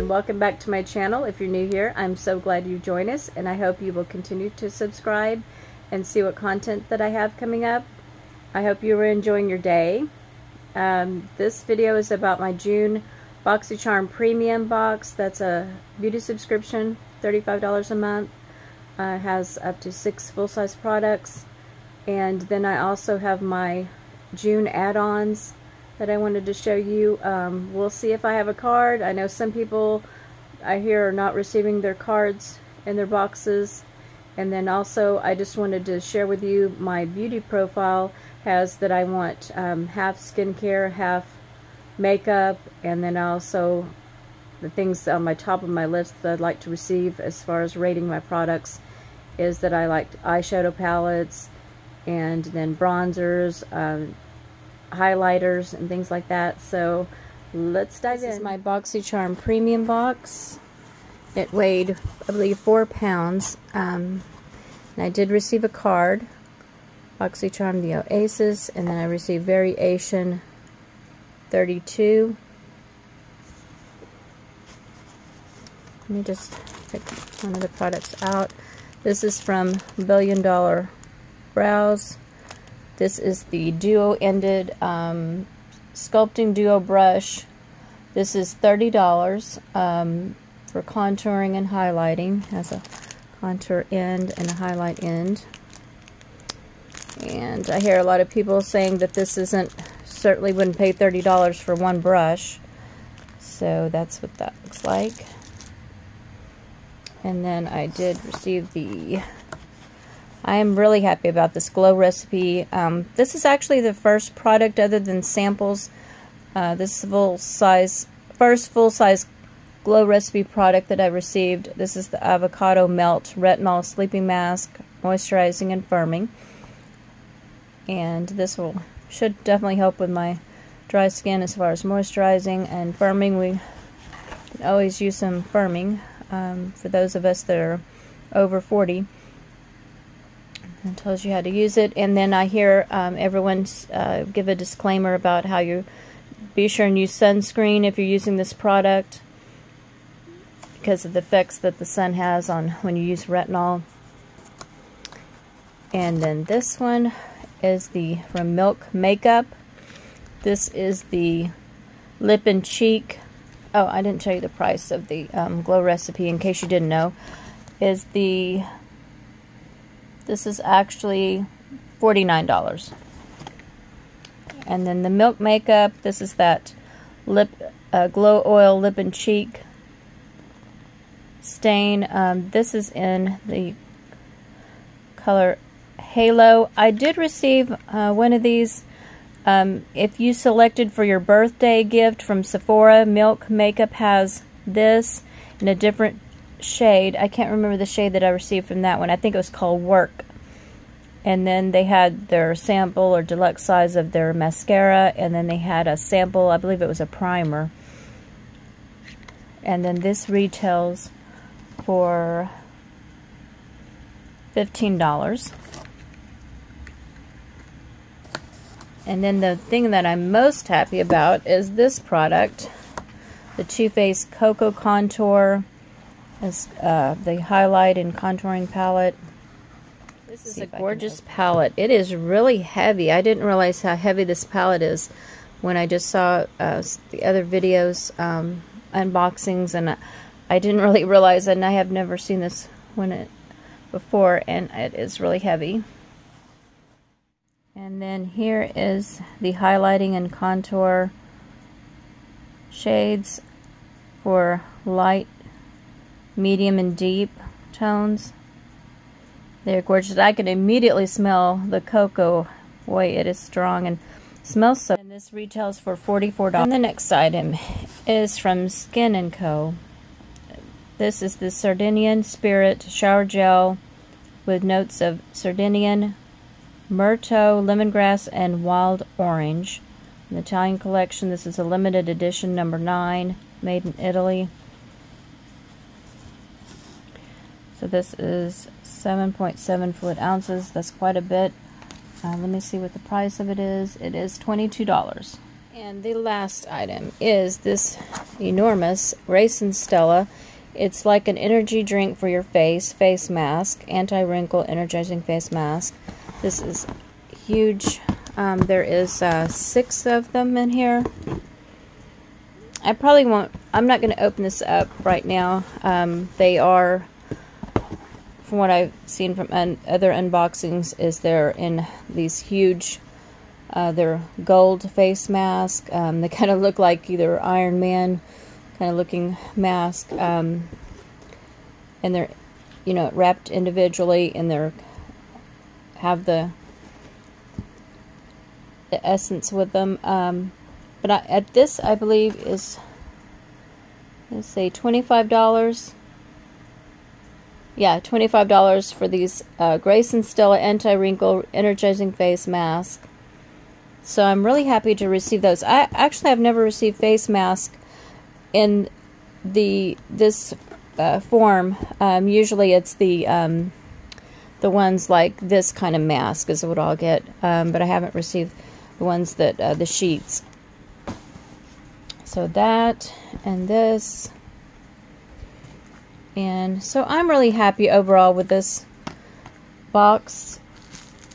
Welcome back to my channel. If you're new here, I'm so glad you joined us, and I hope you will continue to subscribe and see what content that I have coming up. I hope you are enjoying your day. This video is about my June Boxycharm Premium box. That's a beauty subscription, $35 a month. Has up to 6 full-size products, and then I also have my June add-ons that I wanted to show you. We'll see if I have a card. I know some people I hear are not receiving their cards in their boxes. And then also I just wanted to share with you my beauty profile has that I want half skincare, half makeup, and then also the things on my top of my list that I'd like to receive as far as rating my products is that I like eyeshadow palettes and then bronzers, highlighters and things like that. So let's dive in. This is my Boxycharm Premium box. It weighed, I believe, 4 pounds. And I did receive a card, Boxycharm the Oasis, and then I received Variation 32. Let me just pick one of the products out. This is from Billion Dollar Brows. This is the duo-ended sculpting duo brush. This is $30 for contouring and highlighting. Has a contour end and a highlight end. And I hear a lot of people saying that this certainly wouldn't pay $30 for one brush. So that's what that looks like. And then I did receive I am really happy about this Glow Recipe. This is actually the first product other than samples. This is first full-size Glow Recipe product that I received. This is the Avocado Melt Retinol Sleeping Mask, Moisturizing and Firming. And this should definitely help with my dry skin as far as moisturizing and firming. We can always use some firming for those of us that are over 40. It tells you how to use it. And then I hear everyone give a disclaimer about how you be sure and use sunscreen if you're using this product because of the effects that the sun has on when you use retinol. And then this one is from Milk Makeup. This is the lip and cheek. Oh, I didn't tell you the price of the Glow Recipe in case you didn't know. This is actually $49. And then the Milk Makeup, this is that Glow Oil Lip and Cheek stain. This is in the color Halo. I did receive one of these. If you selected for your birthday gift from Sephora, Milk Makeup has this in a different shade. I can't remember the shade that I received from that one. I think it was called Work. And then they had their sample or deluxe size of their mascara, and then they had a sample, I believe it was a primer. And then this retails for $15. And then the thing that I'm most happy about is this product, the Too Faced Cocoa Contour. Is the highlight and contouring palette. This is a gorgeous palette. It is really heavy. I didn't realize how heavy this palette is when I just saw the other videos, unboxings, and I didn't really realize it, and I have never seen this before, and it is really heavy. And then here is the highlighting and contour shades for light, medium, and deep tones. They're gorgeous. I can immediately smell the cocoa. Boy, it is strong and smells so. And this retails for $44. And the next item is from Skin & Co. This is the Sardinian Spirit Shower Gel with notes of Sardinian, Myrto, lemongrass, and wild orange. An Italian collection. This is a limited edition, number 9, made in Italy. So this is 7.7 fluid ounces. That's quite a bit. Let me see what the price of it is. It is $22. And the last item is this enormous Raisin Stella. It's like an energy drink for your face mask, anti-wrinkle energizing face mask. This is huge. There is 6 of them in here. I probably won't, I'm not going to open this up right now. They are, from what I've seen from other unboxings, is they're in these huge, they're gold face mask. They kind of look like either Iron Man kind of looking mask. And they're, you know, wrapped individually, and they're have the essence with them. But at this, I believe, is, let's say, $25. Yeah, $25 for these Raisin Stella Anti-Wrinkle Energizing Face Mask. So I'm really happy to receive those. I actually have never received face mask in this form. Usually it's the ones like this kind of mask is what I'll get. But I haven't received the ones that the sheets. So that and this, and so I'm really happy overall with this box.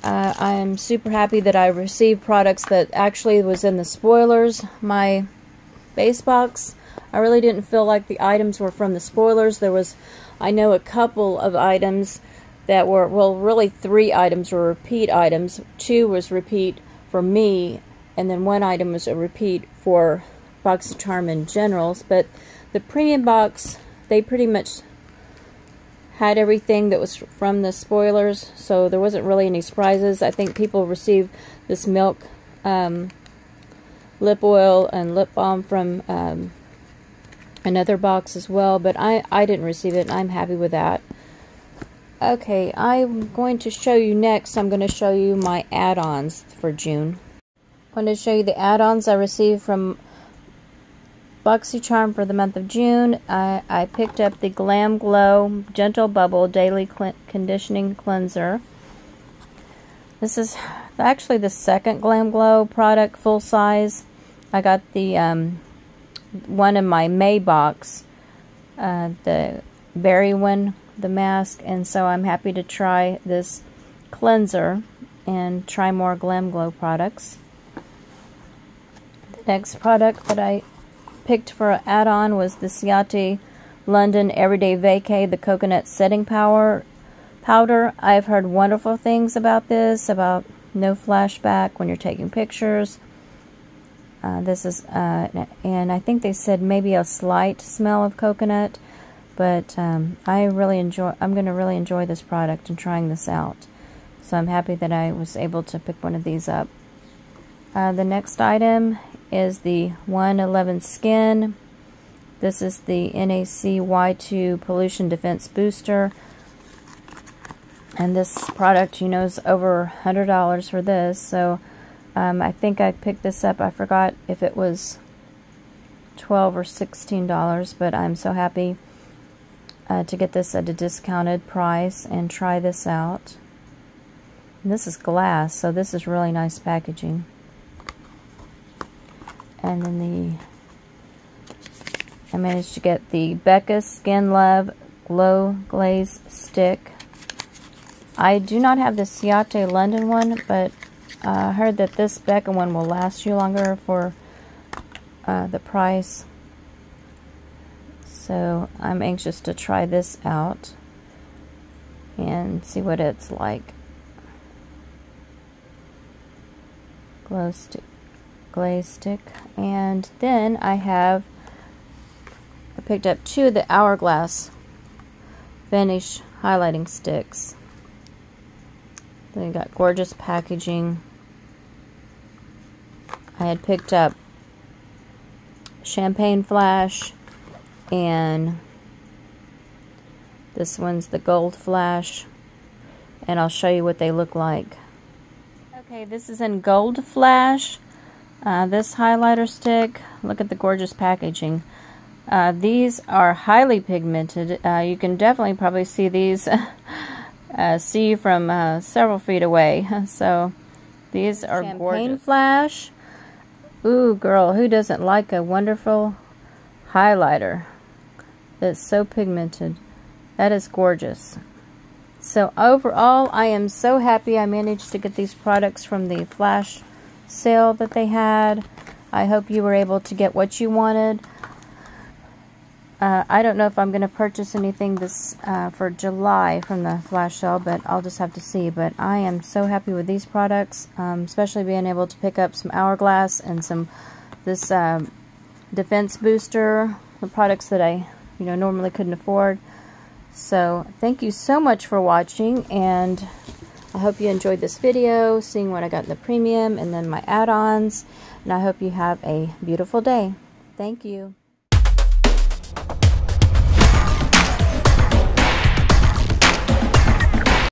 I am super happy that I received products that actually was in the spoilers. My base box, I really didn't feel like the items were from the spoilers. There was, I know, a couple of items that were, well, really 3 items were repeat items. 2 was repeat for me, and then 1 item was a repeat for Boxycharm in general. But the premium box, they pretty much had everything that was from the spoilers, so there wasn't really any surprises. I think people received this milk lip oil and lip balm from another box as well, but I didn't receive it, and I'm happy with that. Okay, I'm going to show you next, I'm going to show you my add-ons for June. I'm going to show you the add-ons I received from Boxycharm for the month of June. I picked up the Glam Glow Gentle Bubble Daily Conditioning Cleanser. This is actually the second Glam Glow product, full size. I got the one in my May box, the berry one, the mask, and so I'm happy to try this cleanser and try more Glam Glow products. The next product that I picked for an add-on was the Sealeyjenn London Everyday Vacay, the coconut setting powder. I've heard wonderful things about this, about no flashback when you're taking pictures. This is, and I think they said maybe a slight smell of coconut, but I'm going to really enjoy this product and trying this out. So I'm happy that I was able to pick one of these up. The next item is the 111 Skin. This is the NAC Y2 Pollution Defense Booster. And this product, you know, is over $100 for this. So I think I picked this up. I forgot if it was $12 or $16, but I'm so happy to get this at a discounted price and try this out. And this is glass, so this is really nice packaging. And then I managed to get the Becca Skin Love Glow Glaze Stick. I do not have the Sealeyjenn London one, but I heard that this Becca one will last you longer for the price. So I'm anxious to try this out and see what it's like. Glow stick. Glaze stick. And then I picked up 2 of the Hourglass Finish highlighting sticks. They got gorgeous packaging. I had picked up Champagne Flash, and this one's the Gold Flash, and I'll show you what they look like. Okay, this is in Gold Flash. This highlighter stick, look at the gorgeous packaging. These are highly pigmented. You can definitely probably see these see from several feet away. So these are Champagne gorgeous. Flash. Ooh, girl, who doesn't like a wonderful highlighter that's so pigmented? That is gorgeous. So overall, I am so happy I managed to get these products from the flash sale that they had. I hope you were able to get what you wanted. I don't know if I'm going to purchase anything this for July from the flash sale, but I'll just have to see. But I am so happy with these products, especially being able to pick up some Hourglass and this defense booster, the products that I normally couldn't afford. So thank you so much for watching, and I hope you enjoyed this video, seeing what I got in the premium and then my add-ons, and I hope you have a beautiful day. Thank you.